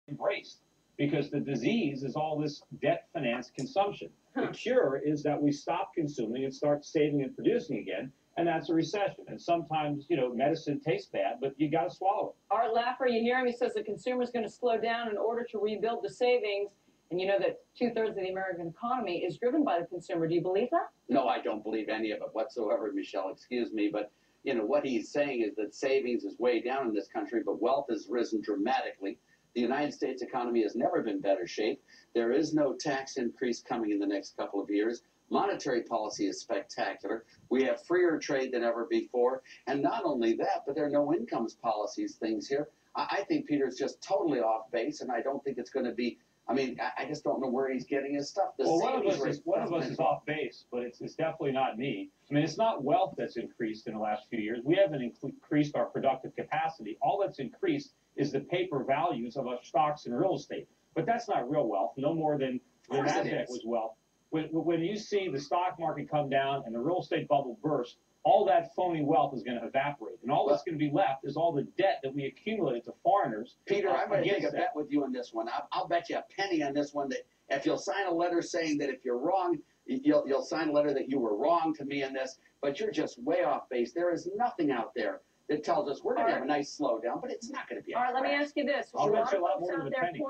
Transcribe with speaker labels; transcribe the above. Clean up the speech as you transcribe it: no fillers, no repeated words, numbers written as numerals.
Speaker 1: embraced because the disease is all this debt-financed consumption. The cure is that we stop consuming and start saving and producing again, and that's a recession. And sometimes, medicine tastes bad, but you got to swallow it.
Speaker 2: Art Laffer, you hear him? He says the consumer is going to slow down in order to rebuild the savings. And you know that 2/3 of the American economy is driven by the consumer. Do you believe that?
Speaker 3: No, I don't believe any of it whatsoever, Michelle. Excuse me, but what he's saying is that savings is way down in this country, but wealth has risen dramatically. The United States economy has never been better shape. There is no tax increase coming in the next couple of years. Monetary policy is spectacular. We have freer trade than ever before. And not only that, but there are no incomes policies things here. I think Peter's just totally off base, and I don't think it's going to be. I just don't know where he's getting his stuff.
Speaker 1: Well, one of us is off base, but it's definitely not me. It's not wealth that's increased in the last few years. We haven't increased our productive capacity. All that's increased is the paper values of our stocks and real estate. But that's not real wealth, no more than the Nasdaq was wealth. When you see the stock market come down and the real estate bubble burst, all that phony wealth is going to evaporate. And all that's going to be left is all the debt that we accumulated to foreigners.
Speaker 3: Peter, I'm going to take a bet with you on this one. I'll bet you a penny on this one that if you'll sign a letter saying that if you're wrong, you'll sign a letter that you were wrong to me in this, but you're just way off base. There is nothing out there that tells us we're going to have a nice slowdown, but it's not going to be a crash.
Speaker 2: All right, let me ask you this.
Speaker 1: I'll bet you a lot more than a penny.